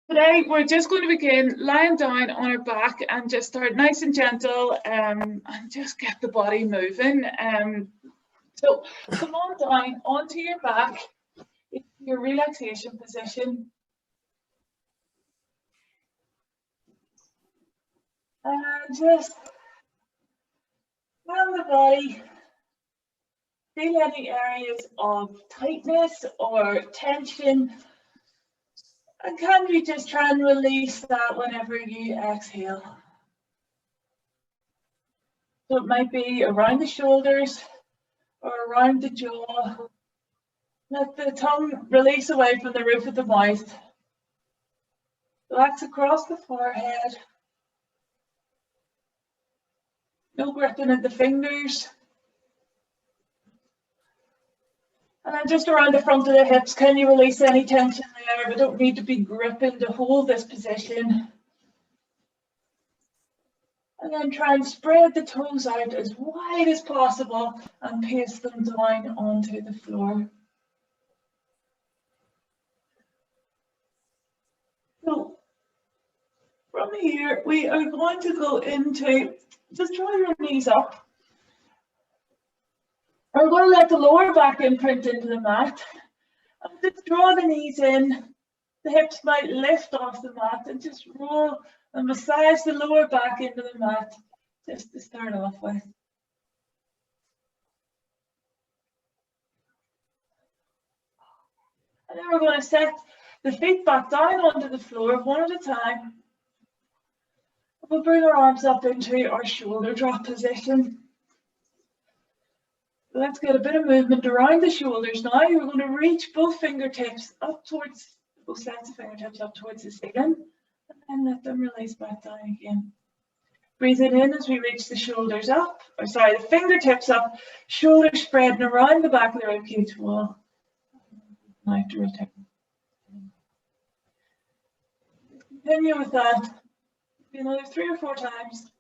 Today we're just going to begin lying down on our back and just start nice and gentle and just get the body moving. So come on down onto your back into your relaxation position. And just feel the body, feel any areas of tightness or tension. And can you just try and release that whenever you exhale? So it might be around the shoulders or around the jaw. Let the tongue release away from the roof of the mouth. Relax across the forehead. No gripping of the fingers. And then just around the front of the hips, can you release any tension there? We don't need to be gripping to hold this position. And then try and spread the toes out as wide as possible and paste them down onto the floor. So from here, we are going to go into, just draw your knees up. We're going to let the lower back imprint into the mat. And just draw the knees in. The hips might lift off the mat and just roll and massage the lower back into the mat just to start off with. And then we're going to set the feet back down onto the floor one at a time. We'll bring our arms up into our shoulder drop position. Let's get a bit of movement around the shoulders now. We're going to reach both fingertips up towards, both sets of fingertips up towards the ceiling, and then let them release back down again. Breathing in as we reach the shoulders up, or sorry, the fingertips up, shoulders spreading around the back of the ribcage wall. Now to return. Continue with that. Another 3 or 4 times.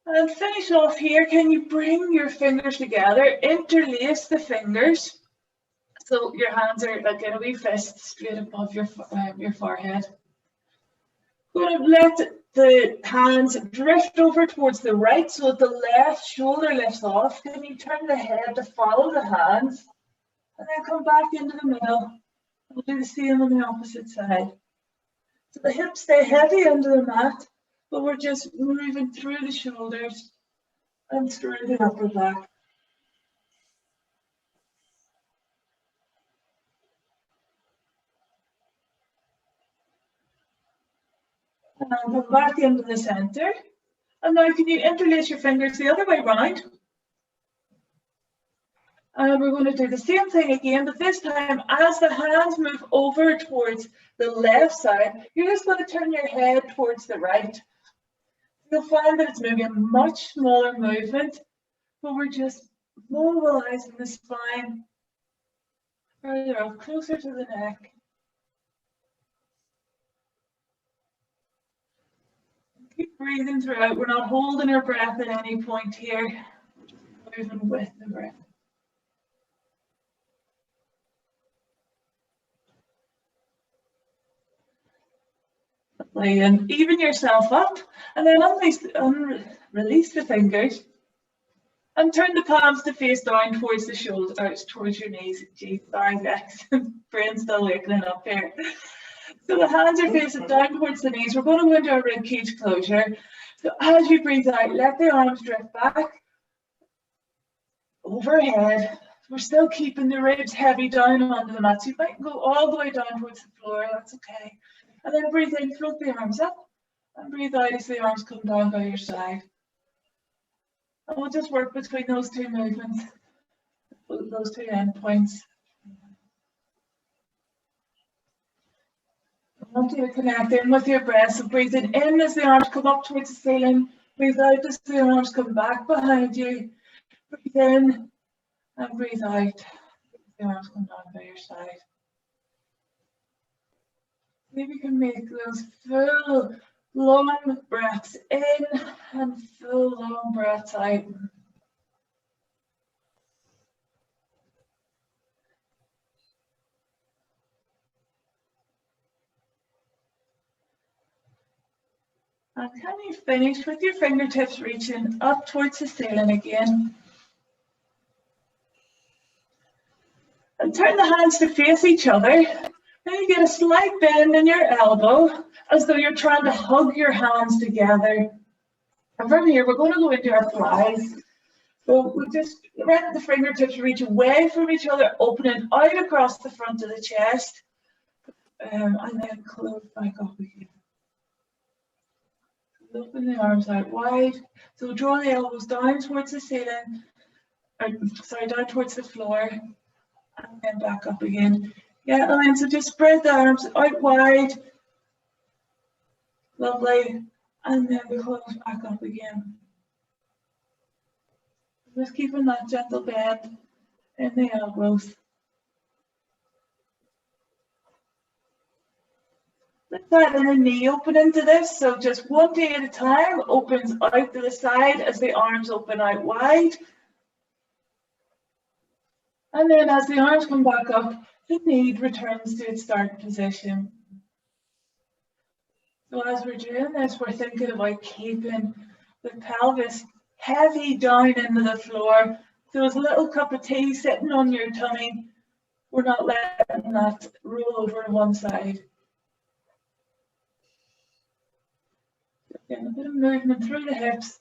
And finish off here. Can you bring your fingers together, interlace the fingers so your hands are like in a wee fist straight above your forehead. Going to let the hands drift over towards the right so that the left shoulder lifts off. Then you turn the head to follow the hands and then come back into the middle. We'll do the same on the opposite side. So the hips stay heavy under the mat, but we're just moving through the shoulders and through the upper back. And come back into the center. And now can you interlace your fingers the other way around? And we're going to do the same thing again, but this time as the hands move over towards the left side, you're just going to turn your head towards the right. You'll find that it's maybe a much smaller movement, but we're just mobilizing the spine further up, closer to the neck. Keep breathing throughout. We're not holding our breath at any point here. We're moving with the breath. And even yourself up, and then release the fingers and turn the palms to face down towards the shoulders, towards your knees. Geez, sorry, next. Brain's still waking up here. So the hands are facing down towards the knees. We're going to go into our rib cage closure. So as you breathe out, let the arms drift back overhead. We're still keeping the ribs heavy down onto the mat. So you might go all the way down towards the floor. That's okay. And then breathe in, float the arms up, and breathe out as the arms come down by your side. And we'll just work between those two movements, those two endpoints. I want you to connect in with your breath. So breathing in as the arms come up towards the ceiling. Breathe out as the arms come back behind you. Breathe in and breathe out as the arms come down by your side. See if you can make those full Long breaths in and full long breaths out. And can you finish with your fingertips reaching up towards the ceiling again? And turn the hands to face each other. Then you get a slight bend in your elbow, as though you're trying to hug your hands together. And from here, we're going to go into our flies. So we just let the fingertips reach away from each other, opening out across the front of the chest, and then close back up again. Open the arms out wide. So draw the elbows down towards the ceiling, down towards the floor, and then back up again. Yeah, and then so just spread the arms out wide. Lovely. And then we close back up again. Just keeping that gentle bend in the elbows. Let's add in a knee open into this. So just one knee at a time opens out to the side as the arms open out wide. And then as the arms come back up, the knee returns to its starting position. So as we're doing this, we're thinking about keeping the pelvis heavy down into the floor. So as a little cup of tea sitting on your tummy, we're not letting that roll over to one side. Again, a bit of movement through the hips,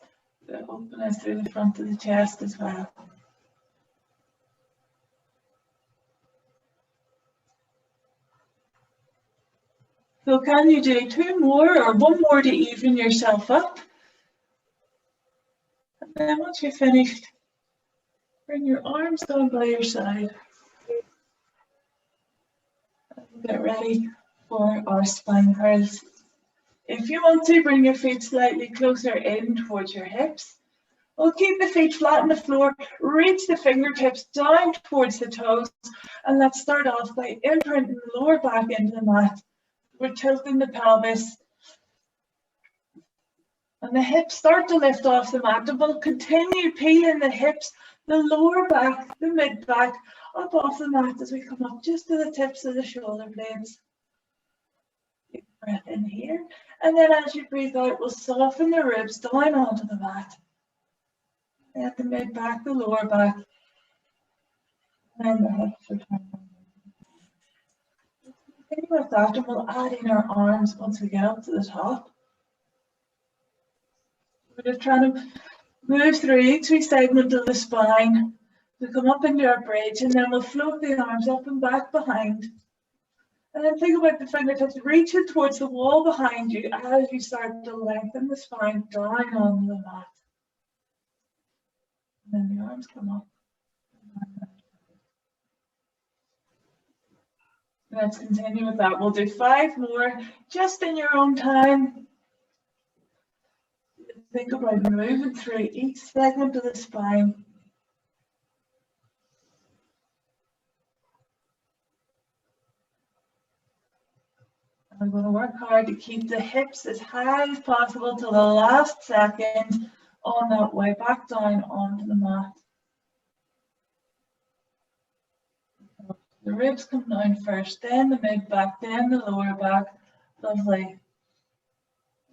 the openness through the front of the chest as well. So can you do two more or one more to even yourself up? And then once you're finished, bring your arms down by your side. And get ready for our spine curls. If you want to, bring your feet slightly closer in towards your hips. We'll keep the feet flat on the floor, reach the fingertips down towards the toes, and let's start off by imprinting the lower back into the mat. We're tilting the pelvis, and the hips start to lift off the mat, and we'll continue peeling the hips, the lower back, the mid back, up off the mat as we come up just to the tips of the shoulder blades. Deep breath in here, and then as you breathe out, we'll soften the ribs down onto the mat. At the mid back, the lower back, and the hips return. Continue with that, and we'll add in our arms once we get up to the top. We're just trying to move through each segment of the spine. We come up into our bridge, and then we'll float the arms up and back behind. And then think about the fingertips reaching towards the wall behind you as you start to lengthen the spine down onto the mat. And then the arms come up. Let's continue with that. We'll do 5 more just in your own time. Think about moving through each segment of the spine. I'm going to work hard to keep the hips as high as possible till the last second on that way back down onto the mat. The ribs come down first, then the mid back, then the lower back. Lovely.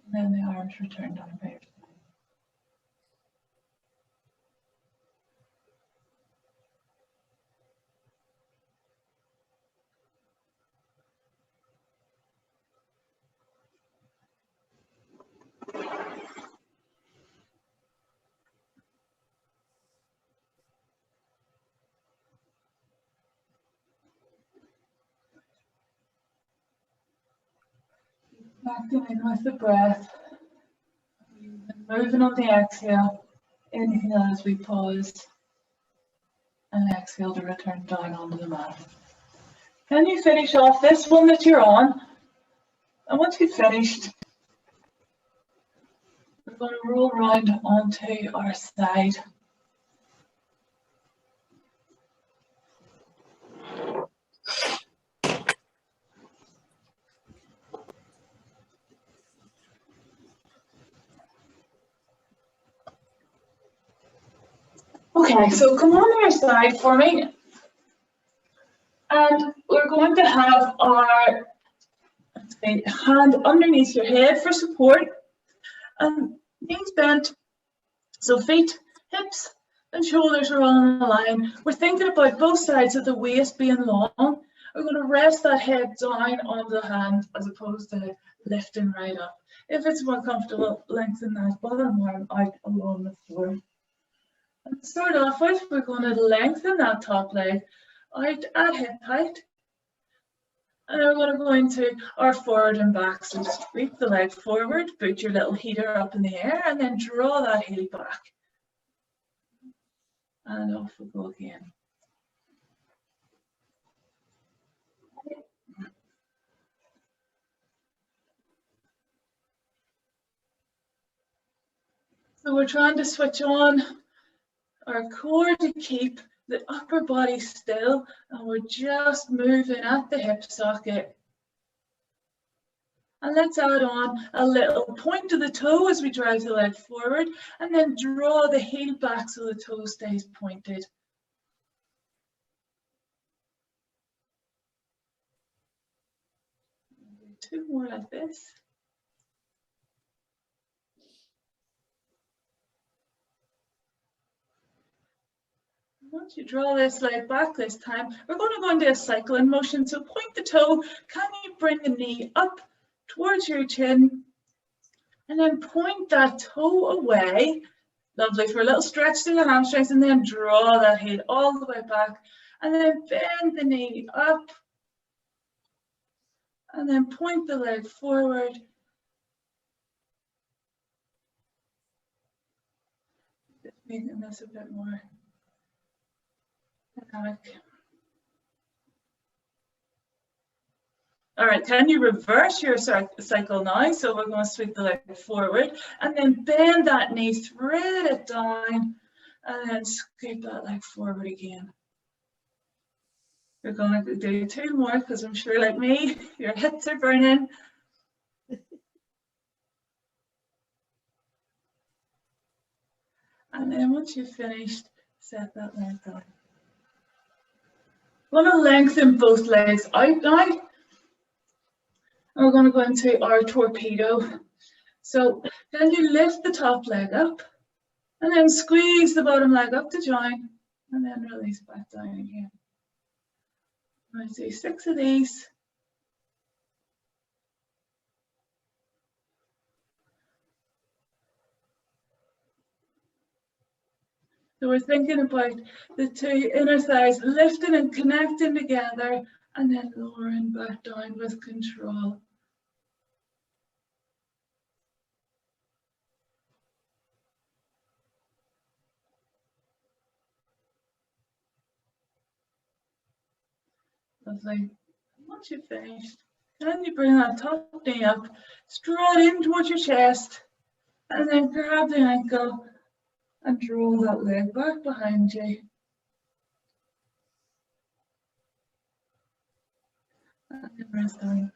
And then the arms return down by your side. Back in with the breath. Moving on the exhale. Inhale as we pause. And exhale to return down onto the mat. Can you finish off this one that you're on? And once you've finished, we're going to roll around onto our side. Okay, so come on your side for me. And we're going to have our hand underneath your head for support. And knees bent. So feet, hips, and shoulders are all in a line. We're thinking about both sides of the waist being long. We're going to rest that head down on the hand as opposed to lifting right up. If it's more comfortable, lengthen that bottom arm out along the floor. And to start off with, we're going to lengthen that top leg out at hip height. And we're going to go into our forward and back. So sweep the leg forward, put your little heater up in the air, and then draw that heel back. And off we go again. So we're trying to switch on our core to keep the upper body still, and we're just moving at the hip socket. And let's add on a little point to the toe as we drive the leg forward, and then draw the heel back so the toe stays pointed. Two more like this. Once you draw this leg back this time, we're going to go into a cycling motion. So point the toe. Can you bring the knee up towards your chin? And then point that toe away. Lovely, for a little stretch to the hamstrings, and then draw that heel all the way back. And then bend the knee up. And then point the leg forward. Just making this a bit more dynamic. All right, can you reverse your cycle now? So we're going to sweep the leg forward and then bend that knee, thread it down, and then scoop that leg forward again. We're going to do two more because I'm sure, like me, your hips are burning. And then once you've finished, set that leg down. We're going to lengthen both legs out now. And we're going to go into our torpedo. So then you lift the top leg up and then squeeze the bottom leg up to join and then release back down again. I do 6 of these. So we're thinking about the two inner thighs lifting and connecting together and then lowering back down with control. Lovely. Once you've finished, then you bring that top knee up, straight in towards your chest, and then grab the ankle and draw that leg back behind you. And then rest down.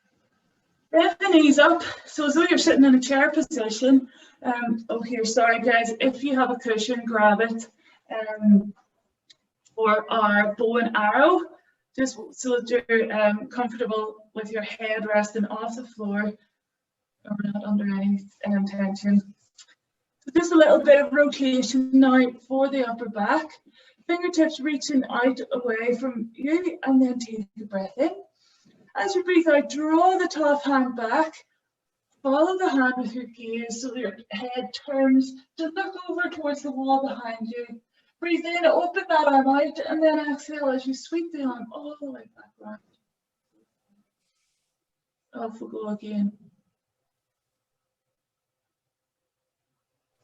Bend the knees up, so as though you're sitting in a chair position. Oh, here, sorry guys, if you have a cushion, grab it. For our bow and arrow, just so that you're comfortable with your head resting off the floor or not under any tension. So just a little bit of rotation now for the upper back. Fingertips reaching out away from you, and then take a breath in. As you breathe out, draw the top hand back. Follow the hand with your gaze so that your head turns to look over towards the wall behind you. Breathe in, open that arm out, and then exhale as you sweep the arm all the way back around. Off we go again.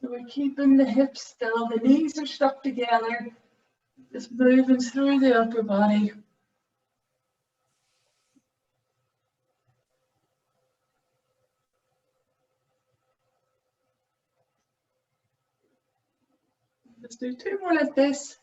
So we're keeping the hips still, the knees are stuck together, just moving through the upper body. Let's do two more like this.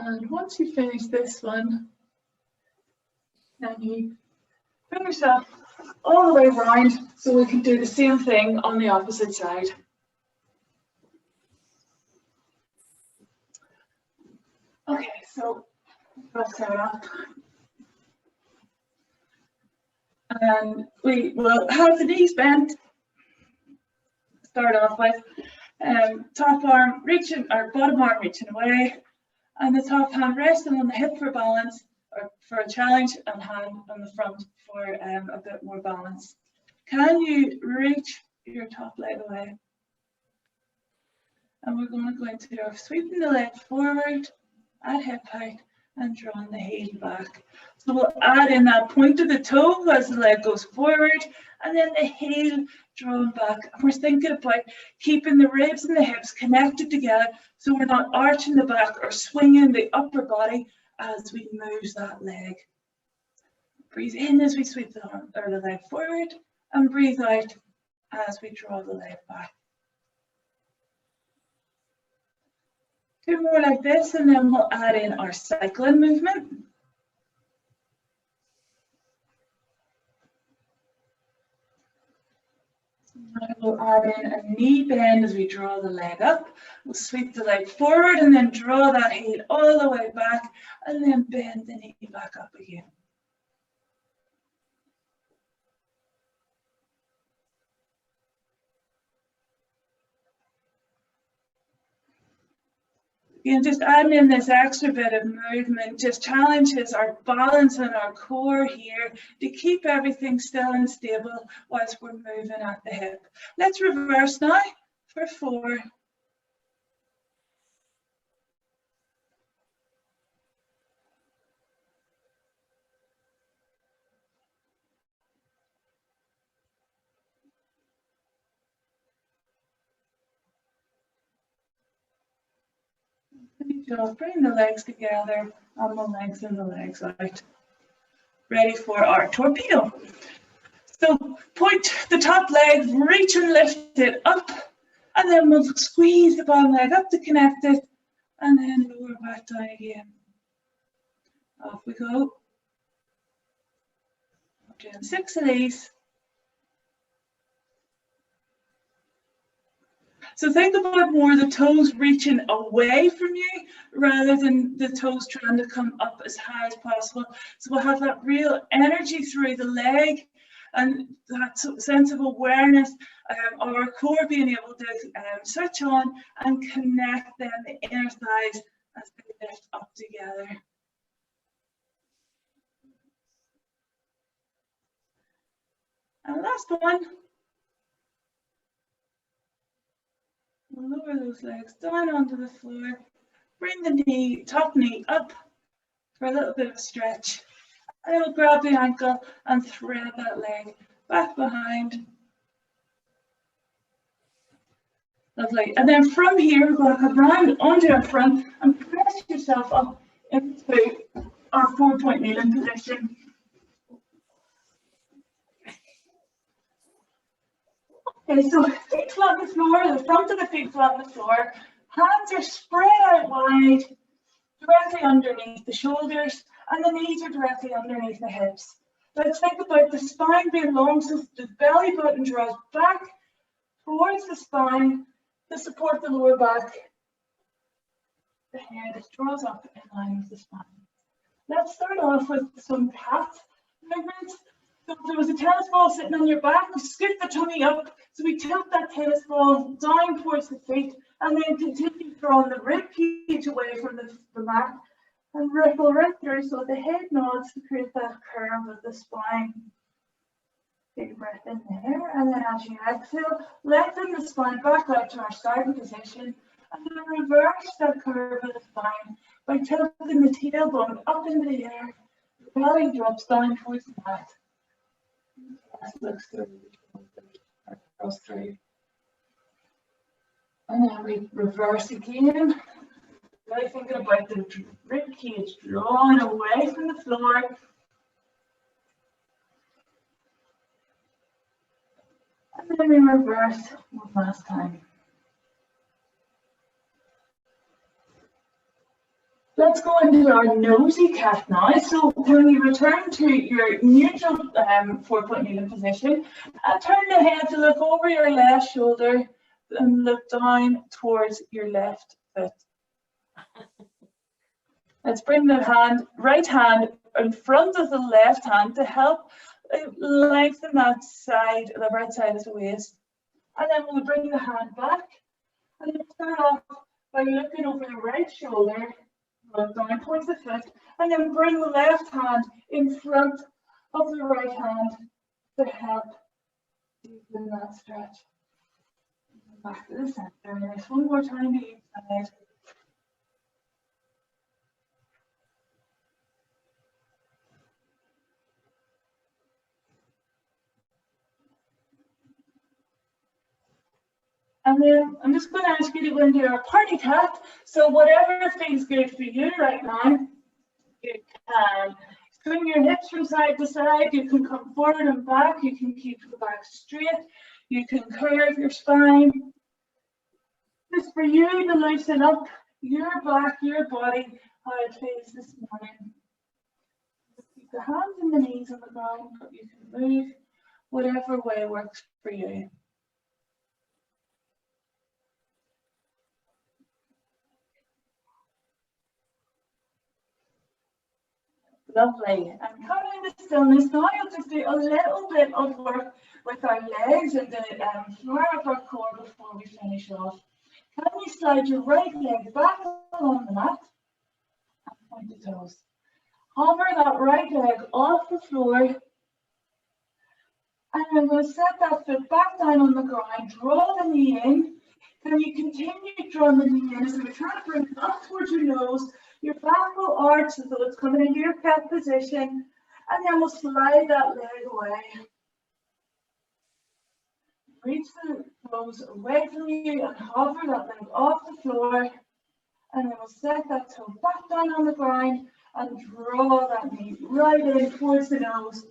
And once you finish this one, then you bring yourself all the way around so we can do the same thing on the opposite side. Okay, so let's start off. And we will have the knees bent. Start off with top arm reaching, or bottom arm reaching away, and the top hand resting on the hip for balance, or for a challenge, and hand on the front for a bit more balance. Can you reach your top leg away? And we're going to go into our sweeping the leg forward at hip height and drawing the heel back. So we'll add in that point of the toe as the leg goes forward, and then the heel drawn back. And we're thinking about keeping the ribs and the hips connected together so we're not arching the back or swinging the upper body as we move that leg. Breathe in as we sweep the arm or the leg forward, and breathe out as we draw the leg back. Two more like this, and then we'll add in our cycling movement. We'll add in a knee bend as we draw the leg up. We'll sweep the leg forward and then draw that heel all the way back, and then bend the knee back up again. Again, just adding in this extra bit of movement just challenges our balance and our core here to keep everything still and stable whilst we're moving at the hip. Let's reverse now for 4. Just bring the legs together and we'll lengthen the legs out. Ready for our torpedo. So point the top leg, reach and lift it up, and then we'll squeeze the bottom leg up to connect it, and then lower back down again. Off we go. Doing 6 of these. So think about more the toes reaching away from you rather than the toes trying to come up as high as possible. So we'll have that real energy through the leg and that sense of awareness of our core being able to switch on and connect then the inner thighs as they lift up together. And last one. Lower those legs down onto the floor. Bring the top knee up for a little bit of stretch. And we'll grab the ankle and thread that leg back behind. Lovely. And then from here, we're going to come round onto our front and press yourself up into our 4-point kneeling position. Okay, so feet flat on the floor, the front of the feet flat on the floor. Hands are spread out wide, directly underneath the shoulders, and the knees are directly underneath the hips. Let's think about the spine being long, so the belly button draws back towards the spine to support the lower back. The head draws up in line with the spine. Let's start off with some cat movements. So if there was a tennis ball sitting on your back, we scoot the tummy up. So we tilt that tennis ball down towards the feet and then continue drawing the rib cage away from the mat and ripple right through so the head nods to create that curve of the spine. Big breath in there, and then as you exhale, lengthen the spine back out to our starting position and then reverse that curve of the spine by tilting the tailbone up into the air. The belly drops down towards the mat. Looks through, cross through. And then we reverse again. Really thinking about the rib cage drawn away from the floor. And then we reverse one last time. Let's go into our nosy cat now. So can you return to your neutral 4-point kneeling position and turn the head to look over your left shoulder and look down towards your left foot. Let's bring the right hand in front of the left hand to help lengthen that side, the right side of the waist. And then we'll bring the hand back and then start off by looking over the right shoulder, look down towards the foot, and then bring the left hand in front of the right hand to help deepen that stretch. Back to the center. And just one more time to each side. And then I'm just going to ask you to go into our party cat. So whatever feels good for you right now, you can swing your hips from side to side. You can come forward and back. You can keep the back straight. You can curve your spine. Just for you to loosen up your back, your body, how it feels this morning. Keep the hands and the knees on the ground, but you can move whatever way works for you. Lovely. And coming into stillness, now I'll just do a little bit of work with our legs and the floor of our core before we finish off. Can you slide your right leg back along the mat and point the toes? Hover that right leg off the floor. And I'm going to set that foot back down on the ground, draw the knee in. Can you continue drawing the knee in as we're trying to bring it up towards your nose? Your back will arch so it's coming into your cat position, and then we'll slide that leg away. Reach the toes away from you and hover that leg off the floor, and then we'll set that toe back down on the ground and draw that knee right in towards the nose.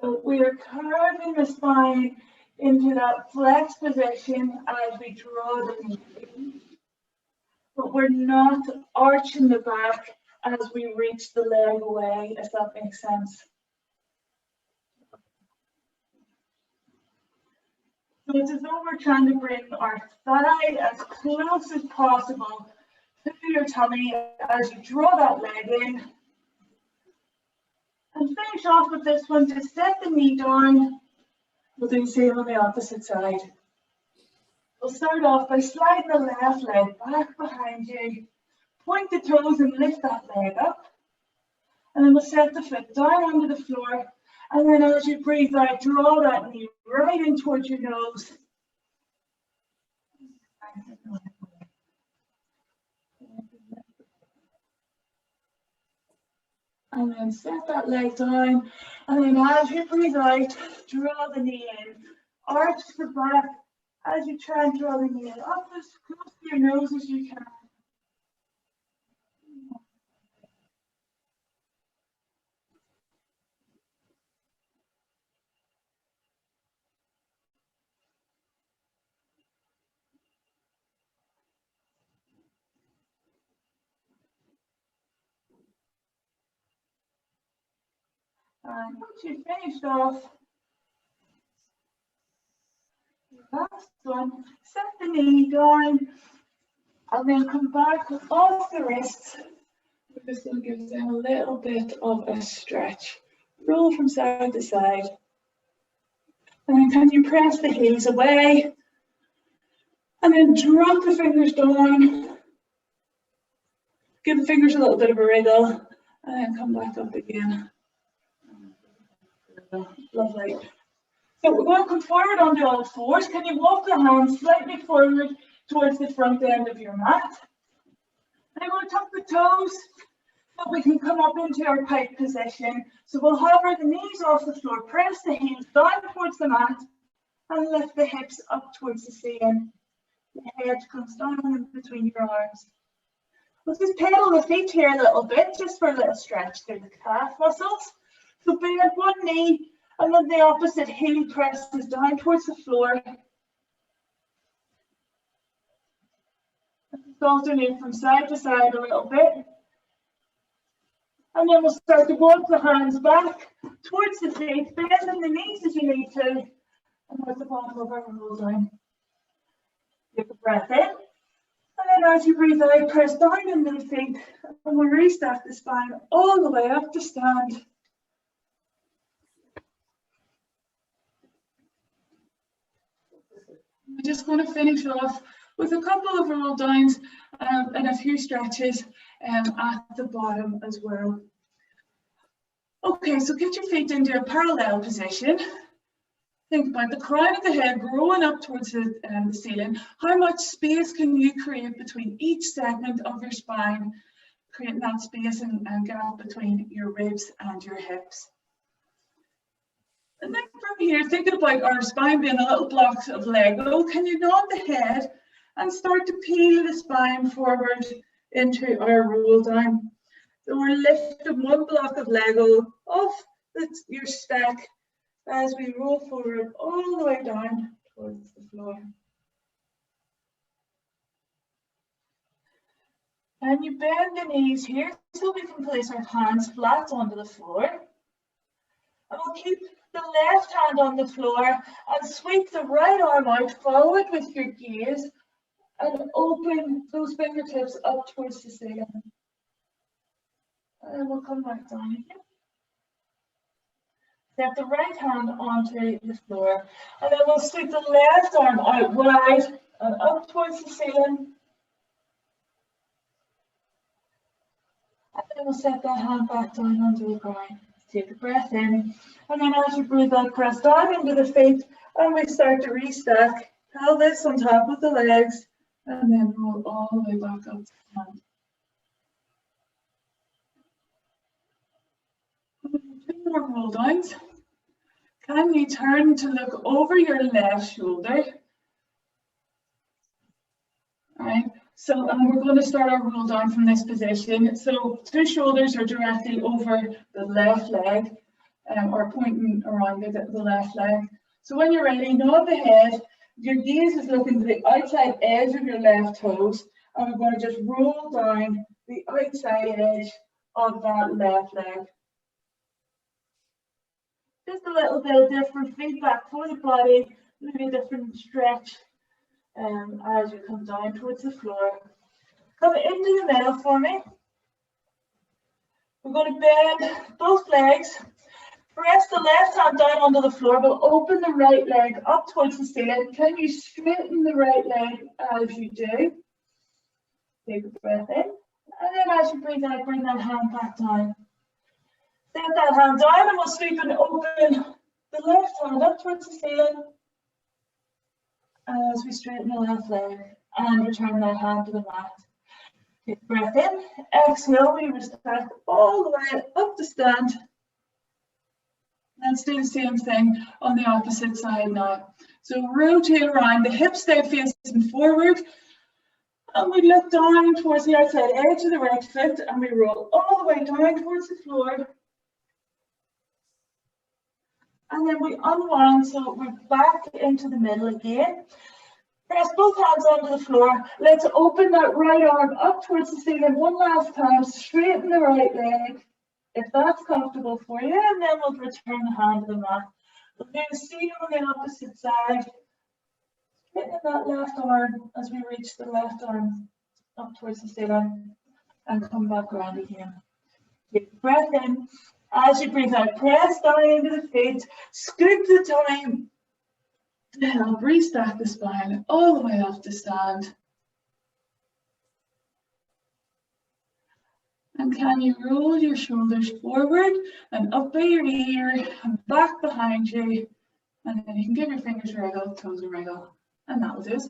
So we are curving the spine into that flex position as we draw the knee. But we're not arching the back as we reach the leg away, if that makes sense. So it's as though we're trying to bring our thigh as close as possible to your tummy as you draw that leg in. And finish off with this one to set the knee down. We'll do the same on the opposite side. We'll start off by sliding the left leg back behind you. Point the toes and lift that leg up. And then we'll set the foot down onto the floor. And then as you breathe out, draw that knee right in towards your nose. And then set that leg down. And then as you breathe out, draw the knee in. Arch the back as you try and draw the knee in up as close to your nose as you can. And once you've finished off, last one, set the knee down and then come back off the wrists. We're just going to give them a little bit of a stretch. Roll from side to side. And then can you press the heels away? And then drop the fingers down. Give the fingers a little bit of a wriggle. And then come back up again. Lovely. So we're going to come forward onto all fours. Can you walk the hands slightly forward towards the front end of your mat? And we're going to tuck the toes so we can come up into our pike position. So we'll hover the knees off the floor, press the heels down towards the mat, and lift the hips up towards the ceiling. The head comes down in between your arms. We'll just pedal the feet here a little bit, just for a little stretch through the calf muscles. So bend one knee, and then the opposite heel presses down towards the floor. alternate from side to side a little bit. And then we'll start to walk the hands back towards the feet, bending the knees as you need to, and with the bottom of our roll down. Take a breath in, and then as you breathe out, press down into the feet, and we'll restack the spine all the way up to stand. We're just going to finish off with a couple of roll downs and a few stretches at the bottom as well. Okay, so get your feet into a parallel position. Think about the crown of the head growing up towards the ceiling. How much space can you create between each segment of your spine, creating that space and gap between your ribs and your hips? And then from here, thinking about our spine being a little block of Lego, can you nod the head and start to peel the spine forward into our roll down? So we're lifting one block of Lego off your stack as we roll forward all the way down towards the floor. And you bend the knees here so we can place our hands flat onto the floor. And we'll keep the left hand on the floor and sweep the right arm out forward with your gaze and open those fingertips up towards the ceiling. And we'll come back down again. Step the right hand onto the floor, and then we'll sweep the left arm out wide and up towards the ceiling. And then we'll set that hand back down onto the ground. Take a breath in, and then as you breathe out, press down into the feet, and we start to restack pelvis on top of the legs, and then roll all the way back up to the hand. Two more roll downs. Can you turn to look over your left shoulder? All right. So we're going to start our roll down from this position. So two shoulders are directly over the left leg, or pointing around the left leg. So when you're ready, nod the head. Your gaze is looking to the outside edge of your left toes, and we're going to just roll down the outside edge of that left leg. Just a little bit of different feedback for the body, maybe a different stretch as you come down towards the floor. Come into the middle for me. We're going to bend both legs. Press the left hand down onto the floor, but open the right leg up towards the ceiling. Can you straighten the right leg as you do? Take a breath in. And then as you breathe out, bring that hand back down. Set that hand down and we'll sweep and open the left hand up towards the ceiling as we straighten the left leg and return that hand to the mat. Take a breath in, exhale, we restack all the way up to stand. Let's do the same thing on the opposite side now. So rotate around, the hips stay facing forward, and we look down towards the outside edge of the right foot and we roll all the way down towards the floor. And then we unwind, so we're back into the middle again. Press both hands onto the floor. Let's open that right arm up towards the ceiling one last time. Straighten the right leg, if that's comfortable for you, and then we'll return the hand to the mat. We'll do the same on the opposite side. Straighten that left arm as we reach the left arm up towards the ceiling and come back around again. Take a breath in. As you breathe out, press down into the feet, scoop the tummy, to help restack the spine all the way up to stand. And can you roll your shoulders forward and up by your ear and back behind you, and then you can give your fingers a wriggle, toes a wriggle, and that will do us.